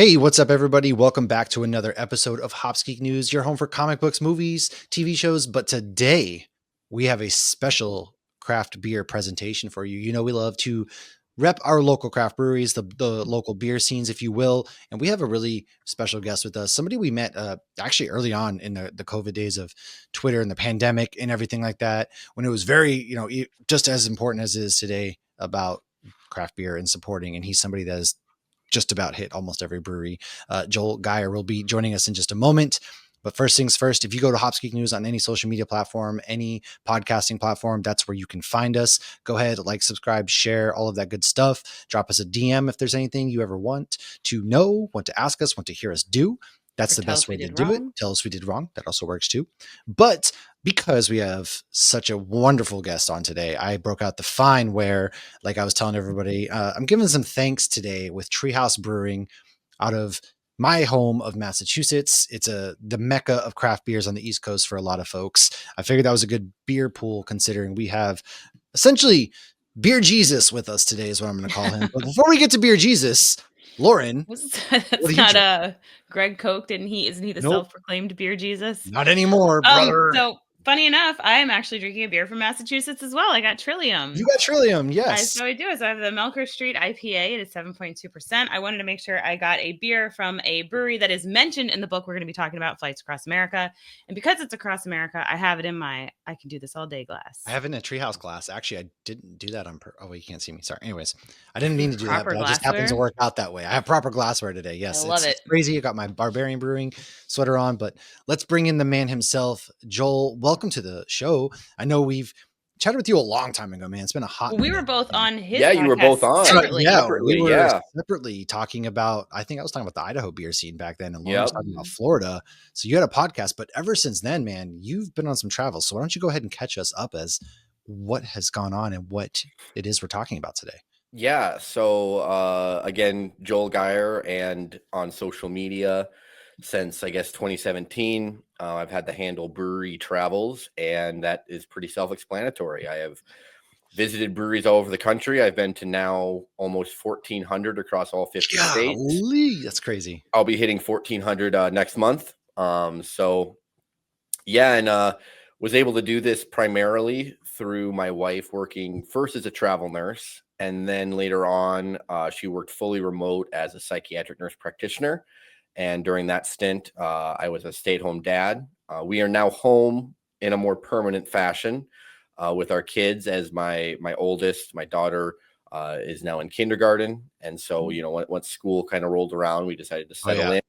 Hey, what's up, everybody? Welcome back to another episode of Hops Geek News, your home for comic books, movies, TV shows. But today we have a special craft beer presentation for you. You know, we love to rep our local craft breweries, the local beer scenes, if you will. And we have a really special guest with us, somebody we met actually early on in the COVID days of Twitter and the pandemic and everything like that, when it was very, just as important as it is today about craft beer and supporting. And he's somebody that is just about hit almost every brewery. Joel Geier will be joining us in just a moment. But first things first, if you go to Hops Geek News on any social media platform, any podcasting platform, that's where you can find us. Go ahead, like, subscribe, share, all of that good stuff. Drop us a DM if there's anything you ever want to know, want to ask us, want to hear us do. That's Or the tell best us we way to did do it. wrong. Tell us we did wrong. That also works too. But because we have such a wonderful guest on today, I broke out the fine where, like I was telling everybody, I'm giving some thanks today with Treehouse Brewing out of my home of Massachusetts. It's the mecca of craft beers on the East Coast for a lot of folks. I figured that was a good beer pool considering we have essentially Beer Jesus with us today is what I'm going to call him. But before we get to Beer Jesus, Lauren, what That's do you not drink? Greg Koch, didn't he? Isn't he the Nope, self-proclaimed beer Jesus? not anymore, brother. So funny enough, I am actually drinking a beer from Massachusetts as well. I got You Trillium. got Trillium, yes. So I do is I have the Melker Street IPA. It is 7.2%. I wanted to make sure I got a beer from a brewery that is mentioned in the book we're going to be talking about, Flights Across America. And because it's across America, I have it in my I can do this all day glass. I have it in a treehouse glass. Actually, I didn't do that on oh, you can't see me. Sorry. Anyways, I didn't mean to do that, Proper but it just happens to glassware. work out that way. I have proper glassware today. I Yes, love it's it. crazy. I got my Barbarian Brewing sweater on, but let's bring in the man himself, Joel. Welcome to the show. I know we've chatted with you a long time ago, man. It's been a hot Well, we were minute. both And on his Yeah, you were both podcast that's on right. separately. Yeah, we separately. were Yeah. separately talking about, I think I was talking about the Idaho beer scene back then, and Lauren was Yep. talking about Florida. So you had a podcast, but ever since then, man, you've been on some travels. So why don't you go ahead and catch us up as what has gone on and what it is we're talking about today? Yeah. So again, Joel Geier, and on social media since I guess 2017, I've had the handle Brewery Travels, and that is pretty self-explanatory. I have visited breweries all over the country. I've been to now almost 1,400 across all 50 states. Golly, that's crazy. I'll be hitting 1,400 next month. So yeah, and was able to do this primarily through my wife working first as a travel nurse, and then later on, she worked fully remote as a psychiatric nurse practitioner. And during that stint, I was a stay-at-home dad. We are now home in a more permanent fashion with our kids, as my oldest, my daughter, is now in kindergarten, and so once school kind of rolled around, we decided to Oh settle yeah. in.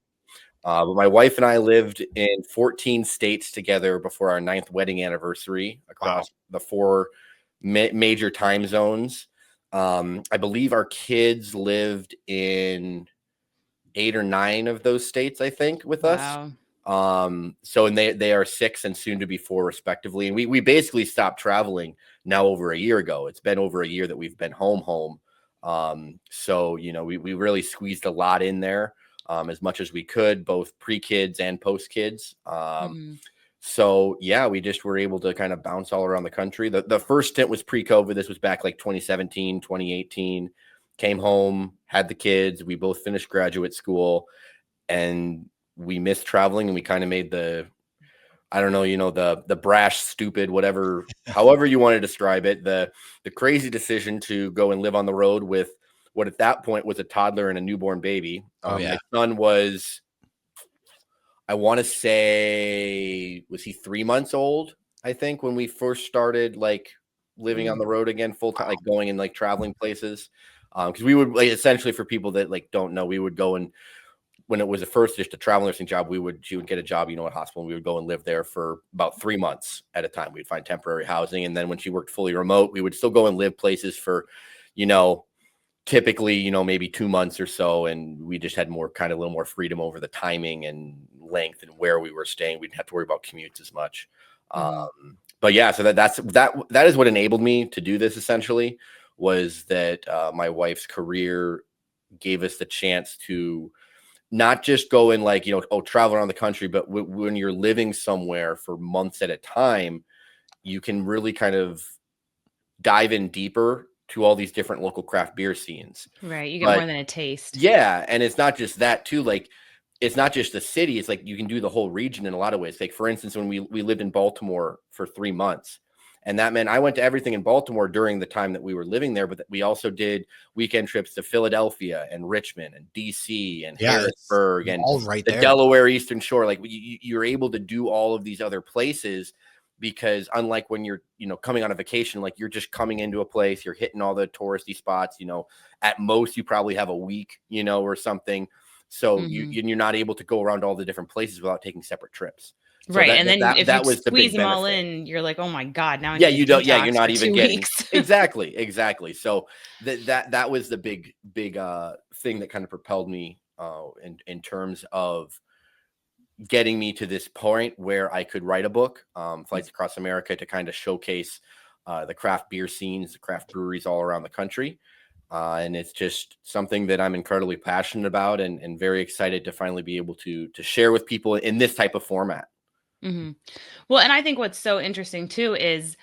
But my wife and I lived in 14 states together before our 9th wedding anniversary Wow. across the four major time zones. I believe our kids lived in 8 or 9 of those states, I think, with us. Wow. So and they are 6 and soon to be 4 respectively. And we basically stopped traveling now over a year ago. It's been over a year that we've been home. So we really squeezed a lot in there, as much as we could, both pre-kids and post-kids. Mhm. So yeah, we just were able to kind of bounce all around the country. The first stint was pre-COVID. This was back like 2017, 2018. Came home, had the kids. We both finished graduate school, and we missed traveling, and we kind of made I don't know, the brash, stupid, whatever, however you want to describe it, the crazy decision to go and live on the road with what at that point was a toddler and a newborn baby. Oh My yeah. son was, I want to say, was he 3 months old? I think when we first started like living on Mm. the road again full time, Wow. like going and like traveling places. Because we would, like, essentially, for people that like don't know, we would go and, when it was at first just a travel nursing job, she would get a job, at hospital, and we would go and live there for about 3 months at a time. We'd find temporary housing. And then when she worked fully remote, we would still go and live places for, you know, typically, maybe 2 months or so. And we just had more kind of a little more freedom over the timing and length and where we were staying. We didn't have to worry about commutes as much. Mhm. But yeah, so that is what enabled me to do this, essentially, was that my wife's career gave us the chance to not just go and like, travel around the country, but when you're living somewhere for months at a time, you can really kind of dive in deeper to all these different local craft beer scenes. Right. You get But more than a taste. yeah, and it's not just that too. Like, it's not just the city. It's like you can do the whole region in a lot of ways. Like, for instance, when we lived in Baltimore for 3 months, and that meant I went to everything in Baltimore during the time that we were living there. But we also did weekend trips to Philadelphia and Richmond and DC and Yeah, it's Harrisburg and all right the there. Delaware Eastern Shore. Like, you're able to do all of these other places, because unlike when you're, coming on a vacation, like, you're just coming into a place, you're hitting all the touristy spots, at most you probably have a week, or something. So you're not able to go around all the different places without taking separate trips. So Right. And then if you was the squeeze big them all benefit. in, you're like, oh my God, now I Yeah, need you to don't. Yeah, you're detox not for even 2 getting weeks. exactly. So that was the big thing that kind of propelled me in terms of getting me to this point where I could write a book, Flights Across America, to kind of showcase the craft beer scenes, the craft breweries all around the country. And it's just something that I'm incredibly passionate about, and very excited to finally be able to share with people in this type of format. Mm-hmm. Well, and I think what's so interesting too is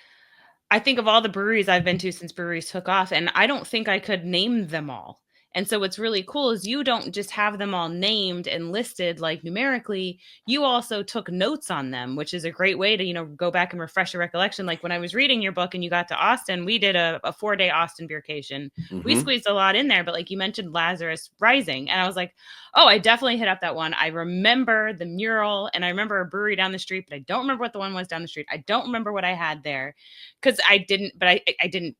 I think of all the breweries I've been to since breweries took off, and I don't think I could name them all. And so what's really cool is you don't just have them all named and listed like numerically. You also took notes on them, which is a great way to, go back and refresh your recollection. Like when I was reading your book and you got to Austin, we did a 4-day Austin Beercation. We squeezed a lot in there, but like you mentioned Lazarus Rising. And I was like, oh, I definitely hit up that one. I remember the mural and I remember a brewery down the street, but I don't remember what the one was down the street. I don't remember what I had there because I didn't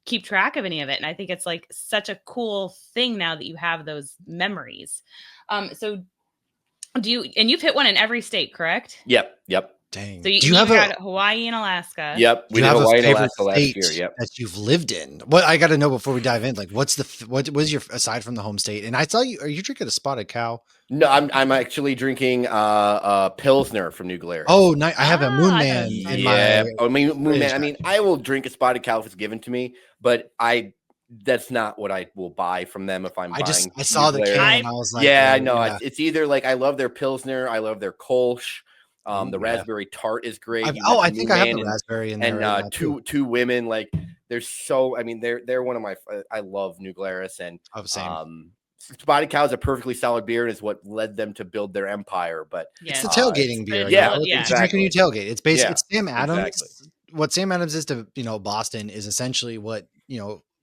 keep track of any of it. And I think it's like such a cool thing now that you have those memories. So you've hit one in every state, correct? Yep. Dang. So Do you you have had Hawaii and Alaska. Yep. do We you did have a Hawaii and favorite Alaska last year. state Yep. that you've lived in? What I got to know before we dive in, like, what was your, aside from the home state? And I saw you, are you drinking a Spotted Cow? No, I'm actually drinking Pilsner from New Glarus. Oh, I have a Moon I thought Man it was in Yeah, my I mean, Moon Man. fridge. I mean, I will drink a Spotted Cow if it's given to me, but that's not what I will buy from them if I'm buying. I saw New the Glarus. can and I was like, Yeah, oh, I know. yeah. It's either like I love their Pilsner, I love their Kolsch. Ooh, The yeah. raspberry tart is great. I think I have the raspberry in there right now too. two women. Like, there's so. I mean, they're one of my. I love New Glarus, and Oh, same. Spotted Cow is a perfectly solid beer, and is what led them to build their empire. But It's Yes. the tailgating beer. It's yeah, It's you drink when you tailgate. It's basically it's Sam Adams. Exactly. What Sam Adams is to Boston is essentially what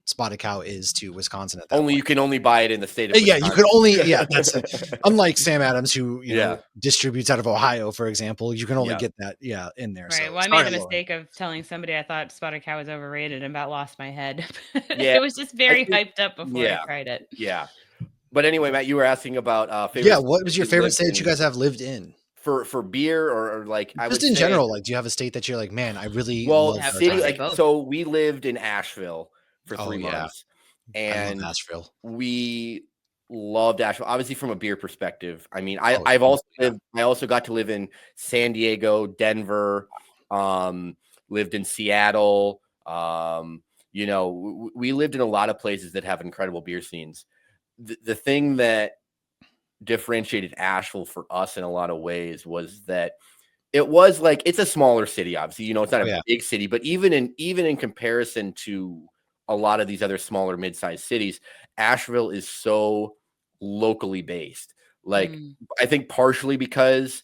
Spotted Cow is to Wisconsin at that Only point. you can only buy it in the state of Yeah, Wisconsin. you could only that's unlike Sam Adams, who Yeah. distributes out of Ohio, for example. You can only Yeah. get that in there. Right. So Well, I sorry, made the Lauren. mistake of telling somebody I thought Spotted Cow was overrated and about lost my head. Yeah, It was just very I think- hyped up before I tried it. Yeah. But anyway, Matt, you were asking about favorite. Yeah, what was your states favorite lived state that you in guys have lived in? for beer, or like I Just would in say, general, like, do you have a state that you're like, man, I really well, love our city, time? like, both. so we lived in Asheville for Oh, 3 yeah. months, I and love Asheville. we loved Asheville. Obviously, from a beer perspective, I mean, I've yeah. also lived. I also got to live in San Diego, Denver, lived in Seattle. We lived in a lot of places that have incredible beer scenes. The thing that differentiated Asheville for us in a lot of ways was that it was like, it's a smaller city, obviously, it's not a big city, but even in comparison to a lot of these other smaller mid-sized cities, Asheville is so locally based. Like, I think partially because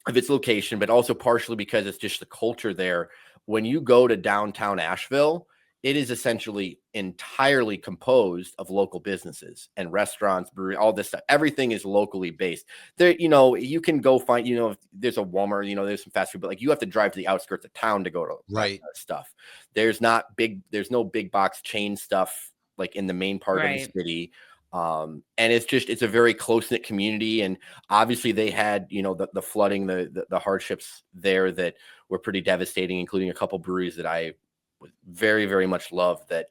of its location, but also partially because it's just the culture there. When you go to downtown Asheville, it is essentially entirely composed of local businesses and restaurants, brewery, all this stuff. Everything is locally based. There, you can go find, there's a Walmart, there's some fast food, but like, you have to drive to the outskirts of town to go to that stuff. There's no big box chain stuff like in the main part of the city. And it's a very close-knit community. And obviously they had, the flooding, the hardships there that were pretty devastating, including a couple breweries that I very, very much love that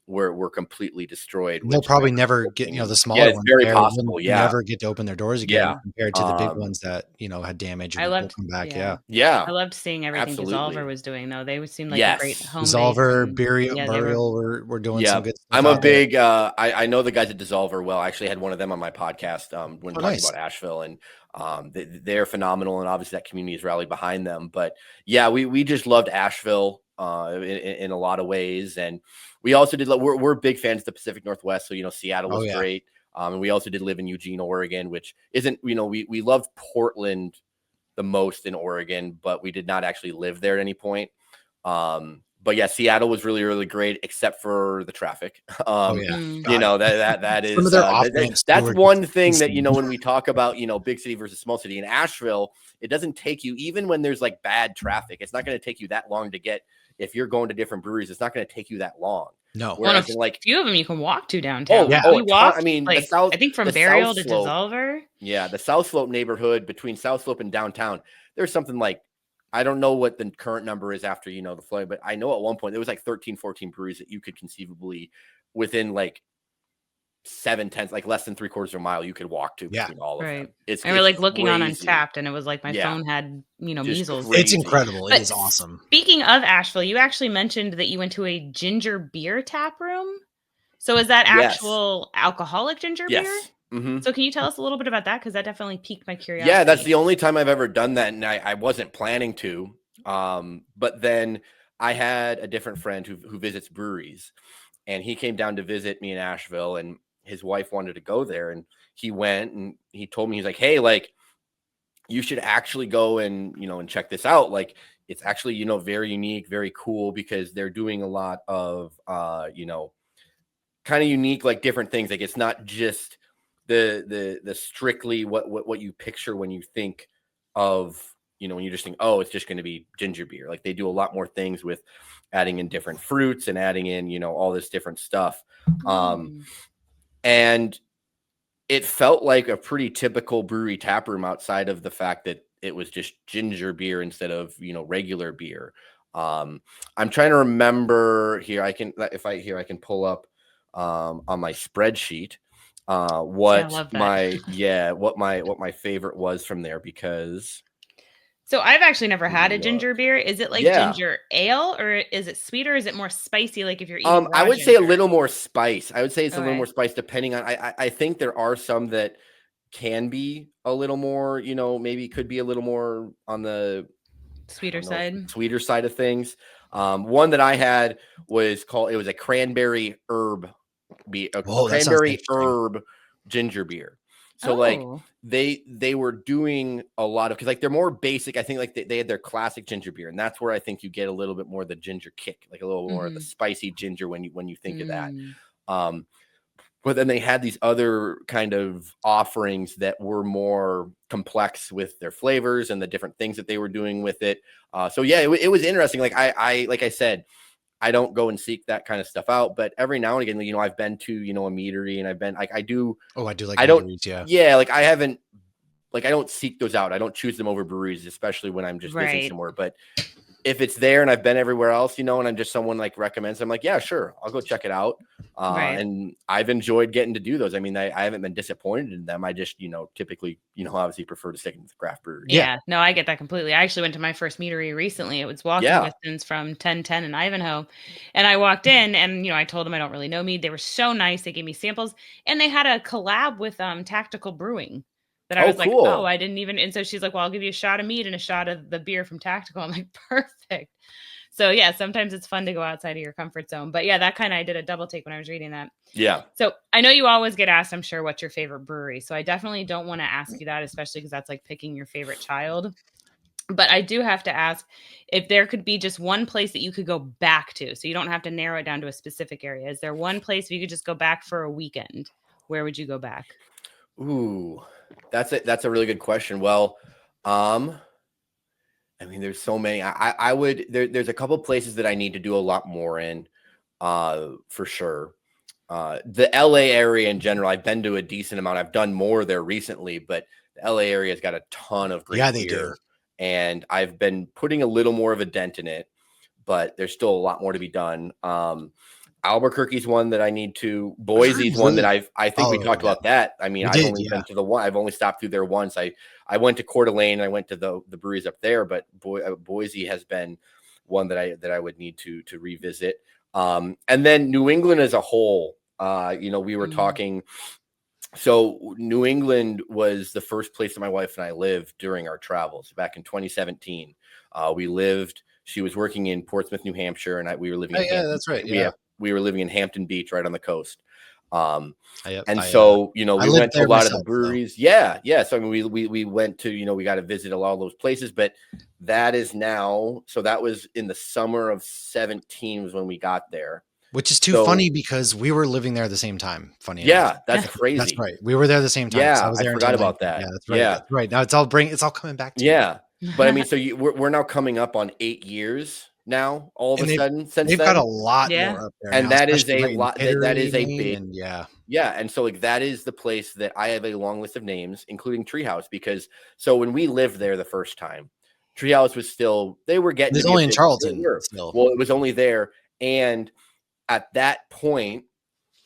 were completely destroyed. They'll probably never get, the smaller ones. Very possible. Yeah. Never get to open their doors again compared to the big ones that, had damage and will come back. Yeah. I loved seeing everything Dissolver was doing, though. They would seem like a great home Dissolver, Burial were doing some good stuff. I'm a big, I know the guys at Dissolver well. I actually had one of them on my podcast when talking about Asheville, and they're phenomenal. And obviously that community has rallied behind them. But yeah, we just loved Asheville. in a lot of ways. And we also did, we're big fans of the Pacific Northwest. So, Seattle was great. And we also did live in Eugene, Oregon, which isn't, we loved Portland the most in Oregon, but we did not actually live there at any point. But yeah, Seattle was really, really great, except for the traffic. that Is some of their off-ramps that's one thing that, when we talk about, big city versus small city in Asheville, it doesn't take you, even when there's like bad traffic, it's not going to take you that long to get, if you're going to different breweries, it's not going to take you that long. No. Whereas a few of them you can walk to downtown. We walked, I mean, like, the South, I think from Burial to Dissolver. Yeah, the South Slope neighborhood between South Slope and downtown, there's something like, I don't know what the current number is after, the flood, but I know at one point there was like 13, 14 breweries that you could conceivably within like 7/10, like less than 3/4 of a mile, you could walk to between all of them. And we're like looking on Untapped, and it was like my phone had, measles. It's incredible. It is awesome. Speaking of Asheville, you actually mentioned that you went to a ginger beer tap room. So is that actual alcoholic ginger beer? Mm-hmm. So can you tell us a little bit about that? Because that definitely piqued my curiosity. Yeah, that's the only time I've ever done that, and I wasn't planning to. But then I had a different friend who visits breweries, and he came down to visit me in Asheville, and his wife wanted to go there, and he went, and he told me, he's like, hey, like, you should actually go and, and check this out. Like, it's actually, very unique, very cool, because they're doing a lot of, kind of unique, like different things. Like, it's not just the strictly what you picture when you think of, when you just think, oh, it's just going to be ginger beer. Like, they do a lot more things with adding in different fruits and adding in, all this different stuff. And it felt like a pretty typical brewery tap room, outside of the fact that it was just ginger beer instead of, regular beer. I'm trying to remember here. I can pull up on my spreadsheet what my favorite was from there, because so I've actually never had a ginger beer. Is it like ginger ale, or is it sweet, or is it more spicy? Like if you're eating I would say a little more spice. I would say it's a little more spice, depending on, I think there are some that can be a little more, maybe could be a little more on the sweeter side of things. One that I had was it was a cranberry herb ginger beer. So like they were doing a lot of, because like they're more basic. I think like they had their classic ginger beer, and that's where I think you get a little bit more of the ginger kick, like a little more of the spicy ginger when you think of that. But then they had these other kind of offerings that were more complex with their flavors and the different things that they were doing with it. So yeah, it was interesting. Like like I said, I don't go and seek that kind of stuff out, but every now and again, I've been to, a meadery, and I've been like, I do like meaderies, yeah. Like I don't seek those out. I don't choose them over breweries, especially when I'm just visiting somewhere. But if it's there and I've been everywhere else, and I'm just someone like recommends, I'm like, yeah, sure, I'll go check it out. And I've enjoyed getting to do those. I mean, I haven't been disappointed in them. I just, typically, obviously prefer to stick with craft brewery. Yeah, no, I get that completely. I actually went to my first meadery recently. It was walking distance from 1010 in Ivanhoe. And I walked in, and, I told them I don't really know mead. They were so nice. They gave me samples, and they had a collab with Tactical Brewing. That I was like, cool. I didn't even. And so she's like, well, I'll give you a shot of mead and a shot of the beer from Tactical. I'm like, perfect. So yeah, sometimes it's fun to go outside of your comfort zone. But yeah, I did a double take when I was reading that. Yeah. So I know you always get asked, I'm sure, what's your favorite brewery. So I definitely don't want to ask you that, especially because that's like picking your favorite child. But I do have to ask if there could be just one place that you could go back to. So you don't have to narrow it down to a specific area. Is there one place if you could just go back for a weekend? Where would you go back? Ooh. That's a really good question. Well, I mean, there's so many. I would there's a couple places that I need to do a lot more in, for sure. The LA area in general, I've been to a decent amount. I've done more there recently, but the LA area has got a ton of great beer, and I've been putting a little more of a dent in it, but there's still a lot more to be done. Albuquerque's one that I need to. Boise's one that I think we talked about that. I mean, I've only been to the one. I've only stopped through there once. I went to Coeur d'Alene, and I went to the breweries up there, but Boise has been one that I would need to revisit. And then New England as a whole, we were talking. So New England was the first place that my wife and I lived during our travels back in 2017. We lived She was working in Portsmouth, New Hampshire, and we were living Oh, in yeah, Hampton. that's right. Yeah. We were living in Hampton Beach, right on the coast. Yep. And so, I we lived went to a there lot of the myself, so. breweries. Yeah. Yeah. So, I mean, we went to, we got to visit a lot of those places, but that is now, so that was in the summer of 17 was when we got there. Which is too So, funny because we were living there at the same time. Funny enough. yeah, that's crazy. That's right. We were there at the same time. 'Cause I Yeah. was I there forgot until about 19. that. Yeah, that's right. Yeah. That's right. Now it's all coming back to me. Yeah. But I mean, so we're now coming up on 8 years now, all of And a sudden since they've then. got a lot Yeah. more up there And now, that is especially a right in lot. That is Kittery, a Maine, big, and yeah. yeah. And so like that is the place that I have a long list of names, including Treehouse, because so when we lived there the first time, Treehouse was still, they were getting It's to be a only in big, Charlton they were. still. Well, it was only there. And at that point,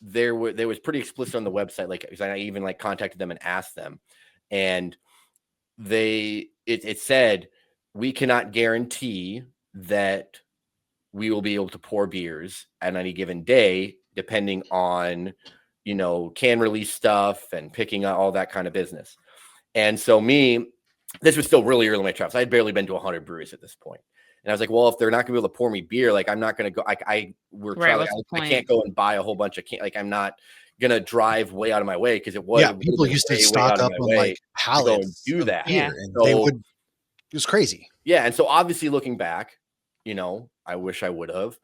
there was pretty explicit on the website, like, because I even like contacted them and asked them, and it said, we cannot guarantee that we will be able to pour beers at any given day, depending on, can release stuff and picking up all that kind of business. And so this was still really early in my travels. I had barely been to 100 breweries at this point. And I was like, well, if they're not gonna be able to pour me beer, like I'm not gonna go. I can't go and buy a whole bunch of like I'm not gonna drive way out of my way, because People used to stock up on like pallets do of that. beer, and So, it was crazy. Yeah, and so obviously looking back, I wish I would have,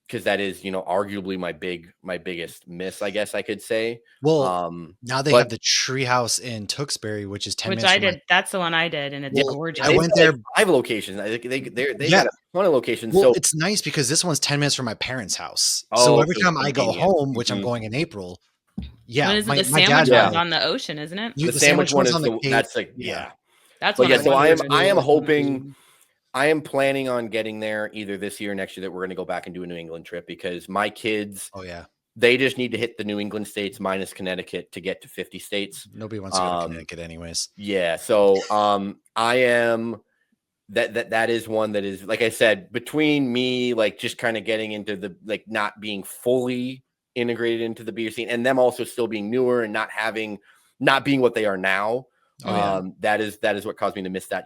because that is, arguably my biggest miss, I guess I could say. Well, now they have the Treehouse in Tewksbury, which is 10 Which minutes. I did. That's the one I did, and it's gorgeous. I went there. like 5 locations. I think they got a ton of locations. Well, so it's nice because this one's 10 minutes from my parents' house. Oh, so every so time I go convenient. home, which I'm going in April, yeah, When is it? my The dad sandwich and I- one's on the ocean, isn't it? the sandwich one is on the Cape. that's like, yeah. That's But what yeah, so I am hoping, Mm. I am planning on getting there either this year or next year, that we're going to go back and do a New England trip, because my kids, Oh yeah, they just need to hit the New England states minus Connecticut to get to 50 states. nobody wants to go to Connecticut anyways. Yeah, so I am that is one that is, like I said, between me, like just kind of getting into the, like, not being fully integrated into the beer scene, and them also still being newer and not being what they are now. That is what caused me to miss that,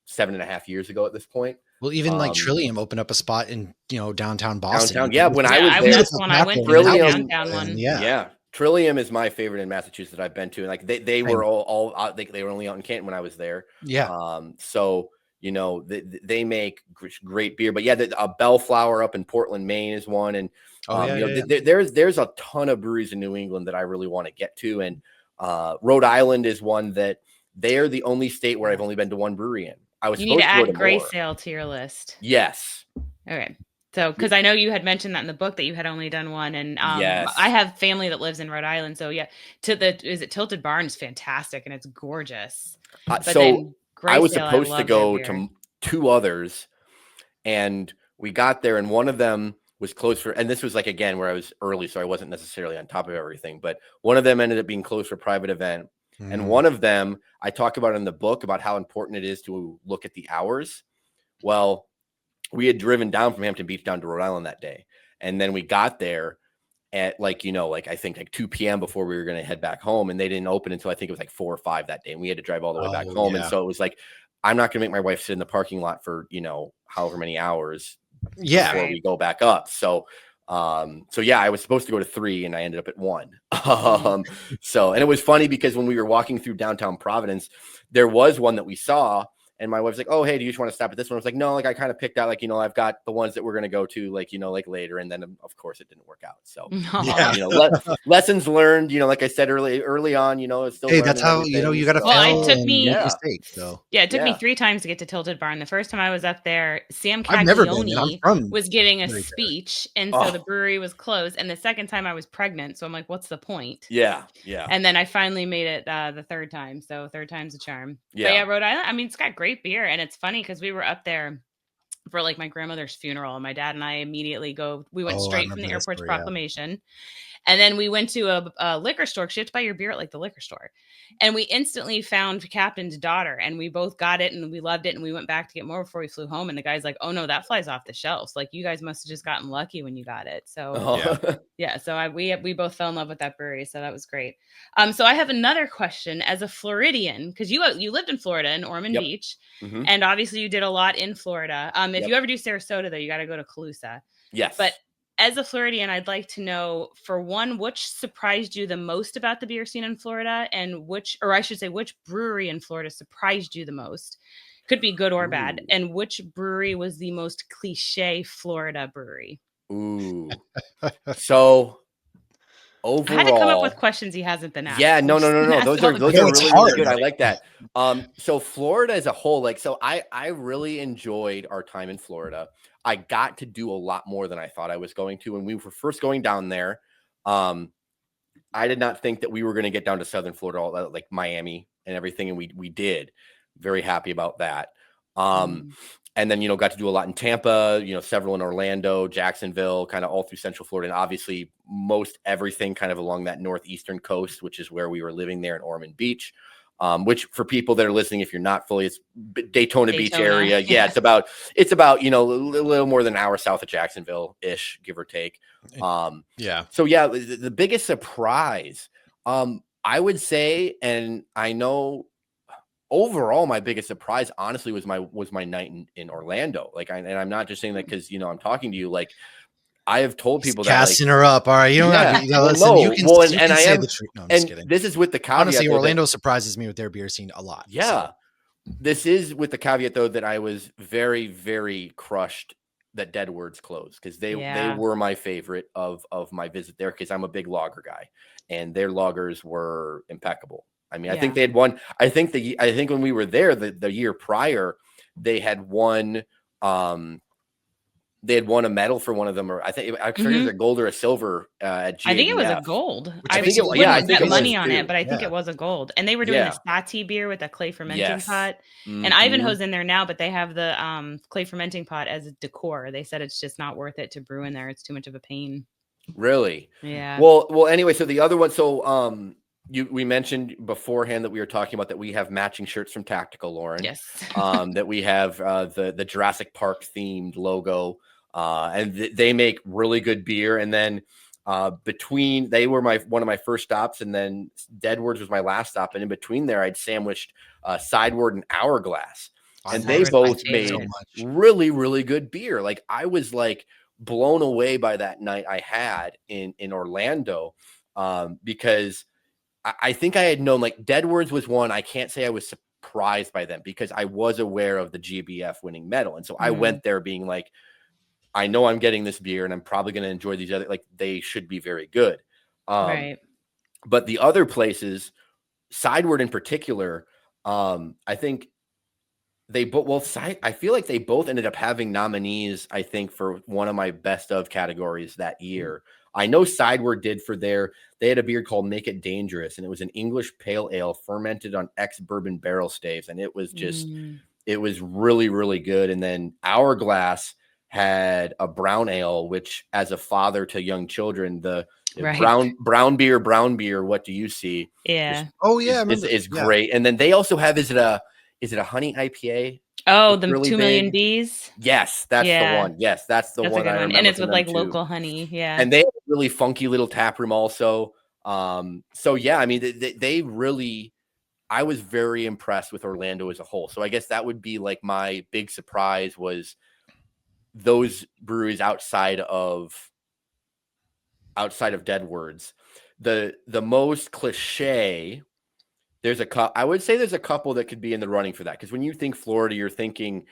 7.5 years ago at this point. Well, even like Trillium opened up a spot in downtown Boston. Downtown, yeah. When I was there, that's when I went to the downtown one. Yeah. Trillium is my favorite in Massachusetts that I've been to, and like they were all out, they were only out in Canton when I was there. Yeah. So they make great beer, but yeah, a Bellflower up in Portland, Maine is one, and there's a ton of breweries in New England that I really want to get to, and Rhode Island is one that they are the only state where I've only been to one brewery in. You need to add Gray Sail to your list. Yes. Okay. So, because I know you had mentioned that in the book that you had only done one, and yes. I have family that lives in Rhode Island, so yeah, is it Tilted Barn is fantastic and it's gorgeous. So I was supposed to go to 2 others, and we got there, and one of them was closed for, and this was like, again, where I was early, so I wasn't necessarily on top of everything, but one of them ended up being closed for a private event. And one of them, I talk about in the book about how important it is to look at the hours. Well, we had driven down from Hampton Beach down to Rhode Island that day. And then we got there at I think like 2 p.m. before we were going to head back home. And they didn't open until I think it was like 4 or 5 that day. And we had to drive all the way back home. Yeah. And so it was like, I'm not going to make my wife sit in the parking lot for, however many hours before we go back up. So yeah, I was supposed to go to 3 and I ended up at 1. And it was funny because when we were walking through downtown Providence, there was one that we saw, and my wife's like, "Oh, hey, do you just want to stop at this one?" I was like, "No, like I kind of picked out, like, I've got the ones that we're going to go to, like, like later." And then of course it didn't work out. So, lessons learned, like I said early on, it's still, hey, that's how, you got to fail. It took me, mistakes, so. Yeah, it took me 3 times to get to Tilted Barn. The first time I was up there, Sam I've never been, Caglione was getting a speech, and so the brewery was closed. And the second time I was pregnant, so I'm like, what's the point? Yeah. And then I finally made it the third time, so third time's a charm. Yeah. But yeah, Rhode Island, I mean, it's got great beer, and it's funny because we were up there for like my grandmother's funeral, and my dad and I immediately we went straight from the airport's proclamation. And then we went to a liquor store. 'Cause you have to buy your beer at like the liquor store. And we instantly found Captain's Daughter, and we both got it and we loved it. And we went back to get more before we flew home. And the guy's like, "Oh no, that flies off the shelves. Like, you guys must have just gotten lucky when you got it." So Oh. yeah, so we both fell in love with that brewery, so that was great. So I have another question as a Floridian, because you lived in Florida in Ormond Yep. Beach, Mhm. and obviously you did a lot in Florida. If Yep. you ever do Sarasota, though, you got to go to Calusa. Yes. But as a Floridian, I'd like to know, for one, which surprised you the most about the beer scene in Florida, and which brewery in Florida surprised you the most? Could be good or bad. Ooh. And which brewery was the most cliche Florida brewery? Ooh. So I had to come up with overall, questions he hasn't been asked. yeah, I'm no, just no, no, gonna no. ask Those all are the those No, are good it's really, ones. really hard. good. I like that. So Florida as a whole, like, so I really enjoyed our time in Florida. I got to do a lot more than I thought I was going to. When we were first going down there, I did not think that we were going to get down to Southern Florida, all that, like Miami and everything, and we did. Very happy about that. Mm. And then, got to do a lot in Tampa, several in Orlando, Jacksonville, kind of all through Central Florida, and obviously most everything kind of along that northeastern coast, which is where we were living there in Ormond Beach. Which, for people that are listening, if you're not fully, it's Daytona Beach area. Yeah, it's about a little more than an hour south of Jacksonville ish, give or take. Yeah. So yeah, the biggest surprise, I would say, and I know overall my biggest surprise, honestly, was my night in Orlando. Like, and I'm not just saying that because I'm talking to you. Like, I have told He's people that, like, casting her up. All right. You don't have yeah, to, well, listen, no, you and can I say am, the truth. No, I'm just and kidding. this is with the Honestly, caveat though, Orlando surprises me with their beer scene a lot. yeah, So. this is with the caveat though that I was very, very crushed that Dead Words closed, because they Yeah. were my favorite of my visit there, because I'm a big lager guy, and their lagers were impeccable. I mean, I think Yeah. they had won. I think when we were there the year prior, they had won. They had won a medal for one of them, or I think I forget if it was a gold or a silver at I think it was a GABF. gold. Which I makes it wouldn't I think bet it was money on it, too. but I think Yeah. it was a gold. And they were doing the Yeah. Sati beer with a clay fermenting Yes. pot. And Mhm. Ivanhoe's in there now, but they have the clay fermenting pot as a decor. They said it's just not worth it to brew in there. It's too much of a pain. Really? Yeah. Well. Anyway, so the other one. So we mentioned beforehand that we were talking about that we have matching shirts from Tactical, Lauren. Yes. That we have the Jurassic Park themed logo, and they make really good beer. And then they were one of my first stops, and then Deadwoods was my last stop. And in between there, I'd sandwiched Sideward and Hourglass, and they both made really, really good beer. Like, I was like blown away by that night I had in Orlando, because I think I had known, like, Deadwords was one. I can't say I was surprised by them because I was aware of the GBF winning medal. And so I went there being like, I know I'm getting this beer and I'm probably going to enjoy these other, like, they should be very good. Right. But the other places, Sideward in particular, I think they both, I feel like they both ended up having nominees, I think, for one of my best of categories that year. I know Sideward did they had a beer called Make It Dangerous, and it was an English pale ale fermented on ex-bourbon barrel staves. And it was just, it was really, really good. And then Hourglass had a brown ale, which, as a father to young children, the brown beer, what do you see? Yeah. Is great. And then they also have, is it a honey IPA? Oh, the really 2 million big? bees. Yes, that's the one. Yes, that's the one. A good I one. remember, And it's with like too. local honey. Yeah. And they have a really funky little tap room also. So yeah, I mean, they really, I was very impressed with Orlando as a whole. So I guess that would be like my big surprise, was those breweries outside of Deadwords. The most cliche, I would say there's a couple that could be in the running for that. Because when you think Florida, you're thinking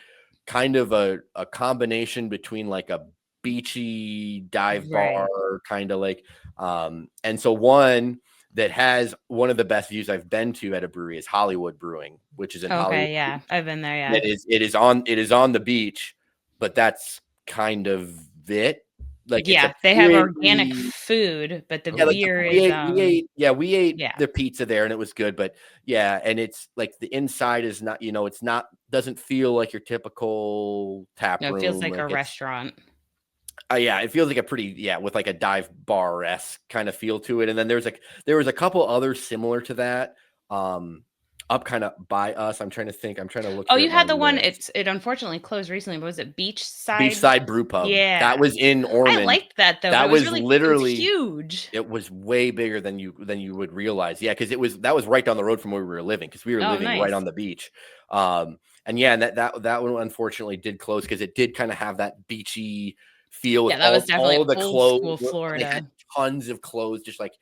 kind of a combination between like a beachy dive bar, kind of like, and so one that has one of the best views I've been to at a brewery is Hollywood Brewing, which is in Hollywood. Yeah, I've been there. Yeah, it is on the beach, but that's kind of it. Like, yeah, they have organic food, but the beer is we ate the pizza there and it was good, but yeah, and it's like the inside is not, doesn't feel like your typical tap room. It feels like a restaurant. Yeah, it feels like a pretty with like a dive bar esque kind of feel to it. And then there was a couple others similar to that, up kind of by us. I'm trying to think. I'm trying to look Oh, here you at my had the one. list. It unfortunately closed recently. But was it Beachside? Beachside Brew Pub. That Yeah, was in I Ormond. liked that though, but That it was was really it was literally huge. it was way bigger than you would realize. Yeah, because that was right down the road from where we were living because we were Oh, living right nice. on the beach. And that one unfortunately did close because it did kind of have that beachy feel with Yeah, that was all definitely the old clothes. school They had Florida. tons of clothes just like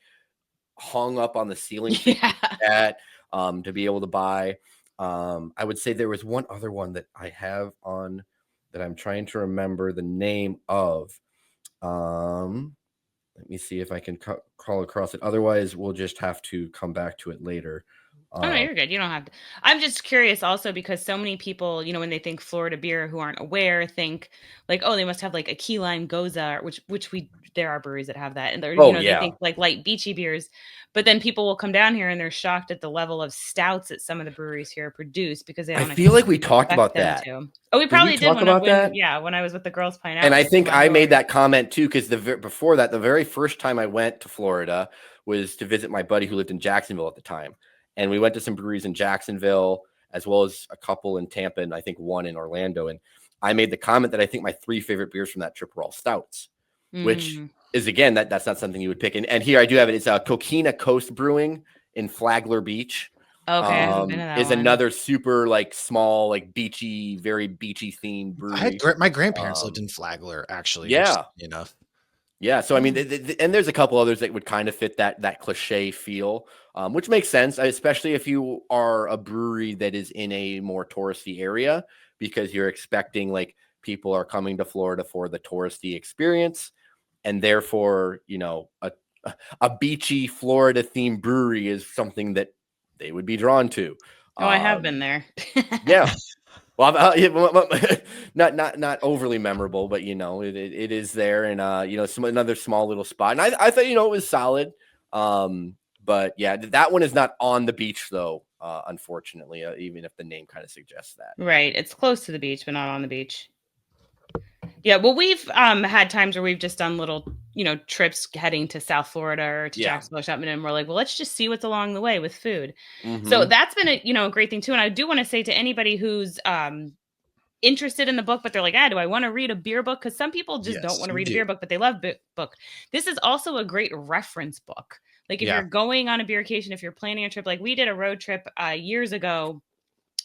hung up on the ceiling for you Yeah. at to be able to buy. I would say there was one other one that I have on that I'm trying to remember the name of. Let me see if I can crawl across it. Otherwise, we'll just have to come back to it later. Oh no, Um, you're good. You don't have to. I'm just curious also because so many people, when they think Florida beer who aren't aware, think like, oh, they must have like a key lime goza, which we there are breweries that have that. And they're, oh they yeah, think like light beachy beers. But then people will come down here and they're shocked at the level of stouts that some of the breweries here produce because they I don't feel like we talked expect about them that. to. Oh, we Did we probably did talk about when that? yeah, when I was with the girls playing And out I and think came on I made board. that comment too because before that, the very first time I went to Florida was to visit my buddy who lived in Jacksonville at the time, and we went to some breweries in Jacksonville as well as a couple in Tampa and I think one in Orlando. And I made the comment that I think my three favorite beers from that trip were all stouts, which Mm. is again that's not something you would pick. And here I do have it. It's a Coquina Coast Brewing in Flagler Beach. Okay, I haven't been to that Is one. another super like small, like beachy, very beachy themed brewery. My grandparents lived Um, in Flagler, actually, which yeah, enough. yeah. So I mean, Oh. and there's a couple others that would kind of fit that cliche feel, which makes sense, especially if you are a brewery that is in a more touristy area, because you're expecting like people are coming to Florida for the touristy experience, and therefore, a beachy Florida themed brewery is something that they would be drawn to. Oh, I have Um, been there. yeah. Well, not overly memorable, but it is there, and another small little spot, and I thought it was solid, but yeah, that one is not on the beach though, unfortunately, even if the name kind of suggests that. Right. It's close to the beach, but not on the beach. Yeah, well, we've had times where we've just done little, trips heading to South Florida or to Yeah. Jacksonville, Chapman, and we're like, well, let's just see what's along the way with food. So Mm-hmm. that's been a great thing too. And I do want to say to anybody who's interested in the book, but they're like, do I want to read a beer book? Because some people just don't Yes, want to you read a do. beer book, but they love book. This is also a great reference book. Like if Yeah. you're going on a beercation, if you're planning a trip, like we did a road trip years ago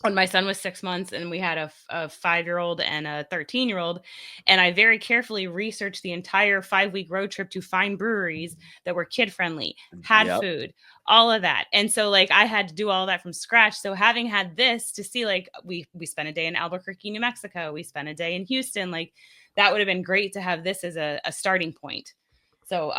when my son was 6 months and we had a 5-year-old and a 13-year-old, and I very carefully researched the entire 5-week road trip to find breweries that were kid friendly, had Yep. food, all of that. And so like I had to do all that from scratch. So having had this to see, like we spent a day in Albuquerque, New Mexico, we spent a day in Houston, like that would have been great to have this as a starting point. So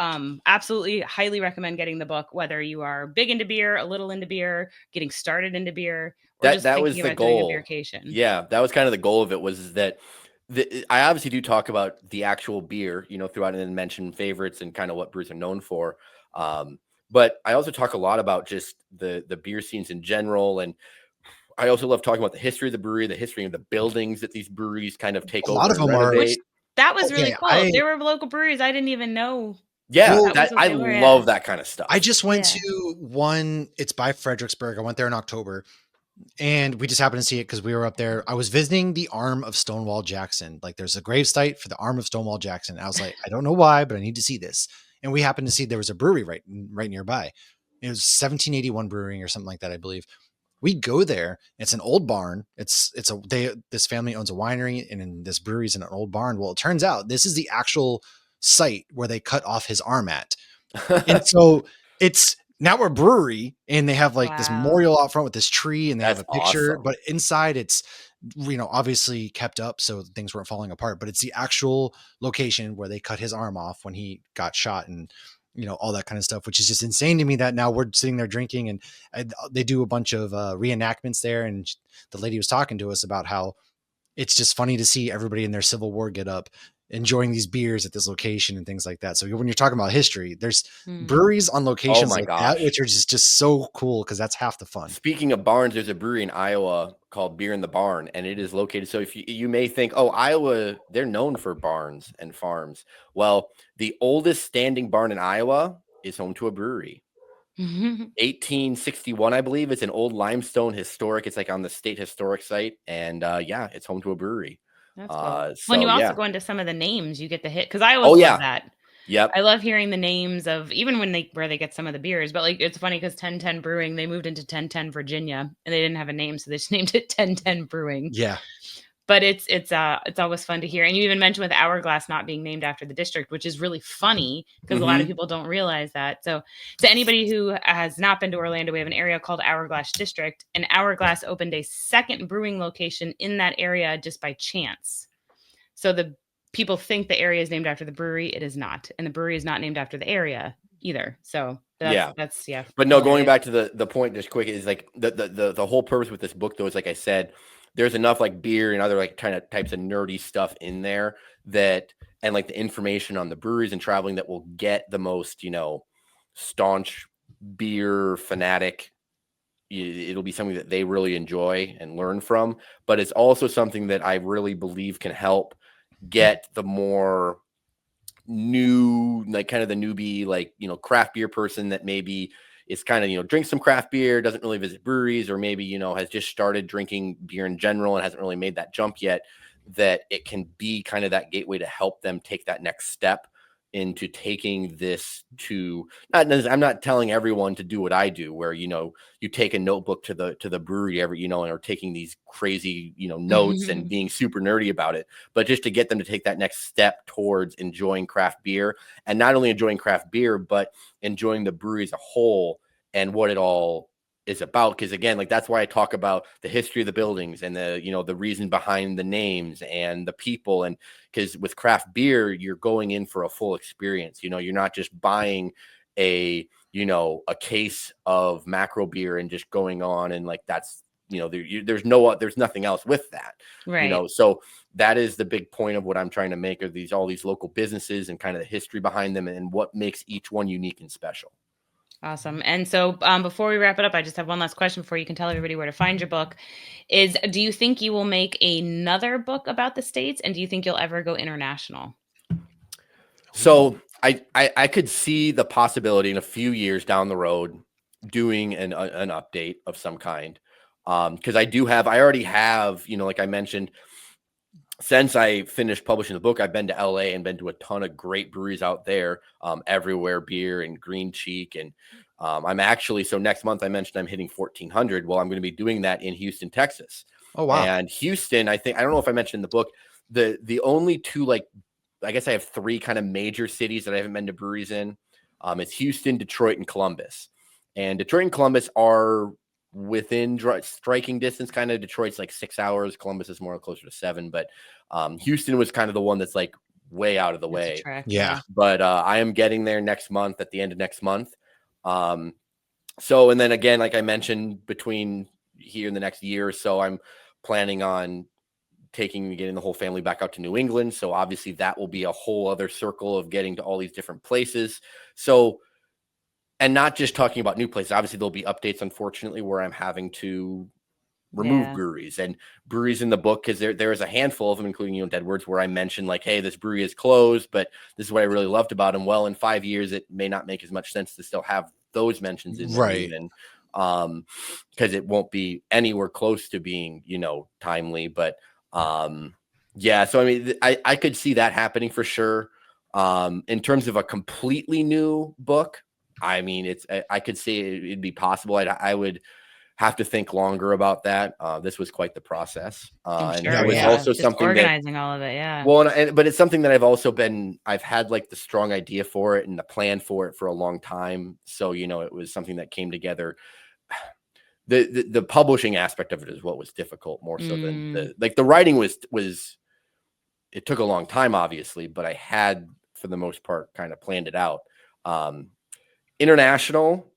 absolutely highly recommend getting the book, whether you are big into beer, a little into beer, getting started into beer, or That just that was thinking the about doing a goal. beercation. Yeah, that was kind of the goal of it, was that I obviously do talk about the actual beer, throughout, and then mention favorites and kind of what brews are known for. But I also talk a lot about just the beer scenes in general, and I also love talking about the history of the brewery, the history of the buildings that these breweries kind of take A lot over of and them are Which renovate. that was really okay. cool. If there were local breweries, I didn't even know Yeah, Well, that was that what I they were. Yeah. love that kind of I stuff. just went Yeah. to one. It's by Fredericksburg. I went there in October, and we just happened to see it because we were up there. I was visiting the arm of Stonewall Jackson. Like, there's a gravesite for the arm of Stonewall Jackson. I was like, I don't know why, but I need to see this. And we happened to see there was a brewery right nearby. It was 1781 Brewing or something like that, I believe. We go there. It's an old barn. This family owns a winery, and in this brewery's in an old barn. Well, it turns out this is the actual site where they cut off his arm at. And so it's now a brewery, and they have like this Wow. memorial out front with this tree, and they have That's a picture, awesome. but inside it's obviously kept up so things weren't falling apart, but it's the actual location where they cut his arm off when he got shot, and all that kind of stuff, which is just insane to me that now we're sitting there drinking, and they do a bunch of reenactments there, and the lady was talking to us about how it's just funny to see everybody in their Civil War get up enjoying these beers at this location and things like that. So when you're talking about history, there's Mm. breweries on Oh locations my like that, gosh. which are just so cool because that's half the fun. Speaking of barns, there's a brewery in Iowa called Beer in the Barn, and it is located. So if you may think, oh, Iowa, they're known for barns and farms. Well, the oldest standing barn in Iowa is home to a brewery. 1861, I believe. It's an old limestone historic. It's like on the state historic site, and yeah, it's home to a brewery. That's cool. When So you also yeah. go into some of the names, you get the hit because I always Oh love yeah. that. Yep. I love hearing the names of even when where they get some of the beers, but like it's funny because 1010 Brewing, they moved into 1010 Virginia and they didn't have a name, so they just named it 1010 Brewing. Yeah. But it's always fun to hear. And you even mentioned with Hourglass not being named after the district, which is really funny because a lot of people don't realize that. So to anybody who has not been to Orlando, we have an area called Hourglass District, and Hourglass opened a second brewing location in that area just by chance. So the people think the area is named after the brewery. It is not. And the brewery is not named after the area either. So that's yeah. But no, going hilarious. back to the point just quick is like the whole purpose with this book though is like I said, there's enough like beer and other like kind of types of nerdy stuff in there that and like the information on the breweries and traveling that will get the most, staunch beer fanatic. It'll be something that they really enjoy and learn from, but it's also something that I really believe can help get the more new, like kind of the newbie, like, craft beer person that maybe is kind of, drinks some craft beer, doesn't really visit breweries, or maybe, has just started drinking beer in general and hasn't really made that jump yet, that it can be kind of that gateway to help them take that next step into taking this to I'm not telling everyone to do what I do, where, you take a notebook to the brewery every, and are taking these crazy, notes and being super nerdy about it, but just to get them to take that next step towards enjoying craft beer, and not only enjoying craft beer, but enjoying the brewery as a whole and what it all is about. Because again, like that's why I talk about the history of the buildings and the reason behind the names and the people. And because with craft beer, you're going in for a full experience. You're not just buying a case of macro beer and just going on and like that's there's nothing else with that. Right. So that is the big point of what I'm trying to make of all these local businesses and kind of the history behind them and what makes each one unique and special. Awesome. And so before we wrap it up, I just have one last question before you can tell everybody where to find your book. Do you think you will make another book about the States? And do you think you'll ever go international? So I could see the possibility in a few years down the road doing an update of some kind. Because I already have, like I mentioned, since I finished publishing the book, I've been to LA and been to a ton of great breweries out there, Everywhere Beer and Green Cheek. And I'm actually, so next month I mentioned I'm hitting 1,400. Well, I'm going to be doing that in Houston, Texas. Oh, wow. And Houston, I don't know if I mentioned in the book, the only two, like, I guess I have three kind of major cities that I haven't been to breweries in. It's Houston, Detroit, and Columbus. And Detroit and Columbus are within striking distance. Kind of Detroit's like 6 hours. Columbus is more closer to 7. But Houston was kind of the one that's like way out of the way. Yeah. But I am getting there next month, at the end of next month. So, and then again, like I mentioned, between here in the next year or so, I'm planning on getting the whole family back out to New England. So obviously that will be a whole other circle of getting to all these different places. So, and not just talking about new places. Obviously there'll be updates, unfortunately, where I'm having to remove breweries and breweries in the book. Cause there is a handful of them, including, Deadwoods, where I mentioned like, hey, this brewery is closed, but this is what I really loved about them. Well, in 5 years, it may not make as much sense to still have those mentions in there, even. Cause it won't be anywhere close to being, timely, but, yeah, so I mean, I could see that happening for sure. In terms of a completely new book, I mean, I could see it'd be possible. I would have to think longer about that. This was quite the process, and Sure, it was yeah. also Just something organizing all of it, yeah. Well, but it's something that I've had like the strong idea for it and the plan for it for a long time. So it was something that came together. The publishing aspect of it is what was difficult more so than the writing was it took a long time, obviously, but I had for the most part kind of planned it out. International,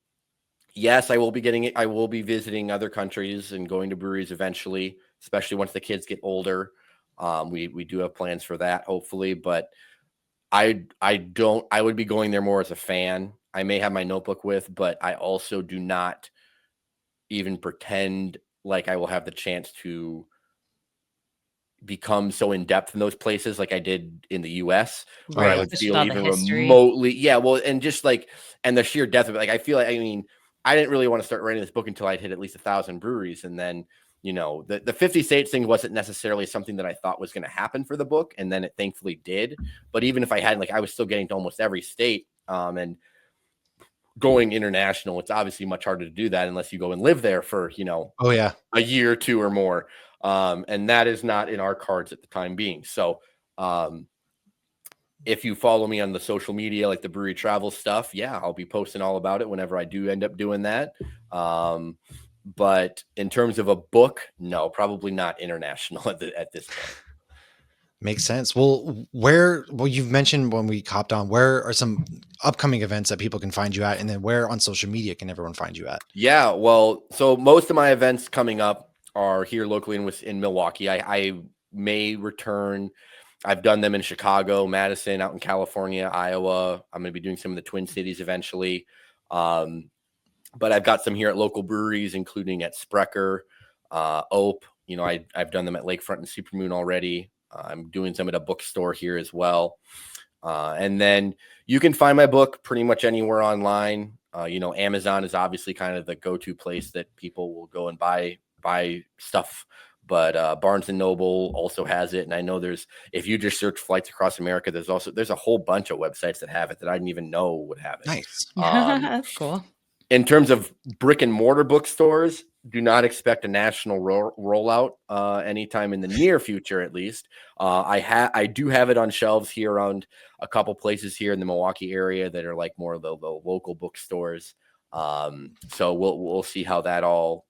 yes, I will be getting it. I will be visiting other countries and going to breweries eventually, especially once the kids get older. We do have plans for that, hopefully, but I would be going there more as a fan. I may have my notebook with, but I also do not even pretend like I will have the chance to become so in depth in those places like I did in the US, where I Right. Right. would Especially with feel all the even history. remotely, yeah, well, and just like, and the sheer depth of it. Like, I feel like, I mean, I didn't really want to start writing this book until I'd hit at least 1,000 breweries. And then, the 50 states thing wasn't necessarily something that I thought was going to happen for the book. And then it thankfully did. But even if I hadn't, like, I was still getting to almost every state. And going international, it's obviously much harder to do that unless you go and live there for, Oh yeah. a year or two or more. And that is not in our cards at the time being. So, if you follow me on the social media, like the brewery travel stuff, yeah, I'll be posting all about it whenever I do end up doing that. But in terms of a book, no, probably not international at this point. Makes sense. Well, you've mentioned when we hopped on, where are some upcoming events that people can find you at? And then where on social media can everyone find you at? Yeah, well, so most of my events coming up are here locally in Milwaukee. I may return. I've done them in Chicago, Madison, out in California, Iowa. I'm going to be doing some of the Twin Cities eventually. But I've got some here at local breweries, including at Sprecher, Ope. I've done them at Lakefront and Supermoon already. I'm doing some at a bookstore here as well. And then you can find my book pretty much anywhere online. Amazon is obviously kind of the go-to place that people will go and buy stuff. But Barnes and Noble also has it. And I know if you just search Flights Across America, there's a whole bunch of websites that have it that I didn't even know would have it. Nice. That's cool. In terms of brick and mortar bookstores, do not expect a national rollout anytime in the near future, at least. I do have it on shelves here around a couple places here in the Milwaukee area that are like more of the local bookstores. So we'll see how that all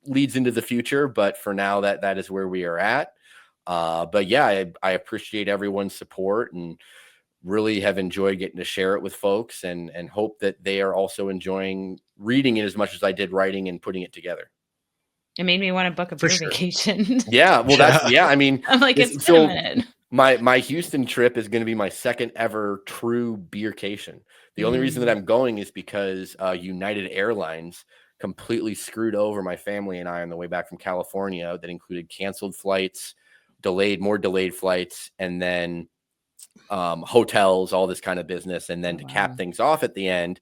leads into the future. But for now, that is where we are at. But yeah, I appreciate everyone's support and really have enjoyed getting to share it with folks and hope that they are also enjoying reading it as much as I did writing and putting it together. It made me want to book a For beer sure. vacation. Yeah, well, I mean, I'm like, it's been a minute. My Houston trip is going to be my second ever true beercation. The only reason that I'm going is because United Airlines completely screwed over my family and I on the way back from California. That included canceled flights, more delayed flights, and then hotels, all this kind of business. And then to cap things off at the end,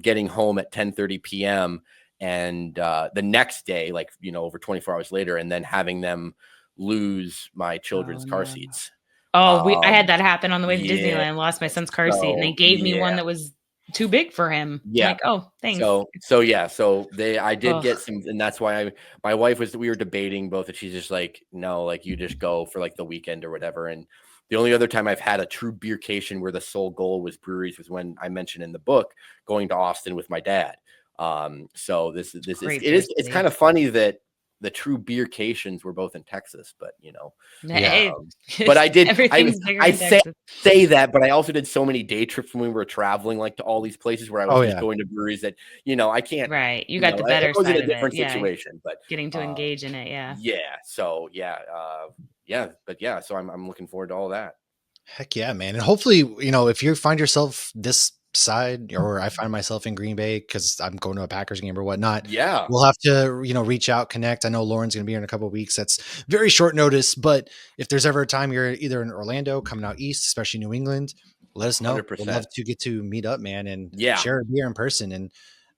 getting home at 10:30 p.m. and the next day, like, over 24 hours later, and then having them lose my children's car seats. I had that happen on the way to Yeah. Disneyland. Lost my son's car seat, and they gave me one that was too big for him. Yeah. I'm like, oh, thanks. I did get some, and that's why my wife we were debating both, and she's just like, no, like, you just go for like the weekend or whatever. And the only other time I've had a true beercation where the sole goal was breweries was when I mentioned in the book going to Austin with my dad. So it's kind of funny that the true beercations were both in Texas, but but I did. I say that, but I also did so many day trips when we were traveling, like to all these places where I was just going to breweries that I can't. Right, you got the better it was side in a different of it. situation, but getting to engage in it, yeah. So So I'm looking forward to all that. Heck yeah, man. And hopefully, if you find yourself this side, or I find myself in Green Bay because I'm going to a Packers game or whatnot, we'll have to, reach out, connect. I know Lauren's going to be here in a couple of weeks. That's very short notice, but if there's ever a time you're either in Orlando, coming out east, especially New England, let us know. 100%. We'd love to get to meet up, man, and Yeah. share a beer in person. And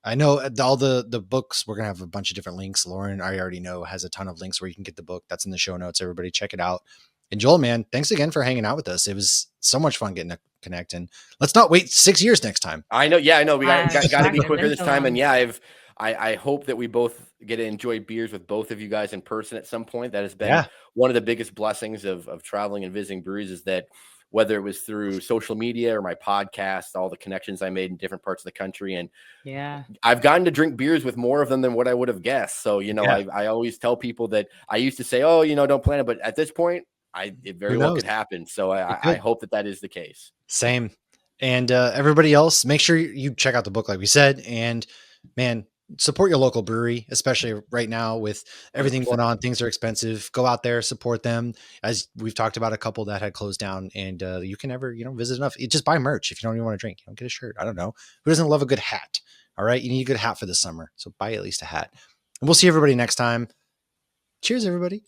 I know all the books, we're going to have a bunch of different links. Lauren, I already know, has a ton of links where you can get the book. That's in the show notes. Everybody check it out. And Joel, man, thanks again for hanging out with us. It was so much fun getting to connect, and let's not wait 6 years next time. I know. Yeah, I know. We got to be quicker this so time. long. And yeah, I hope that we both get to enjoy beers with both of you guys in person at some point. That has been one of the biggest blessings of traveling and visiting breweries, is that whether it was through social media or my podcast, all the connections I made in different parts of the country. And I've gotten to drink beers with more of them than what I would have guessed. So, I always tell people that I used to say, oh, don't plan it. But at this point, it very well could happen. So I hope that is the case. Same. And everybody else, make sure you check out the book, like we said. And man, support your local brewery, especially right now with everything 100%. going on. Things are expensive. Go out there, support them. As we've talked about a couple that had closed down, and you can never, visit enough. Just buy merch if you don't even want to drink. Get a shirt. I don't know. Who doesn't love a good hat? All right. You need a good hat for the summer. So buy at least a hat. And we'll see everybody next time. Cheers, everybody.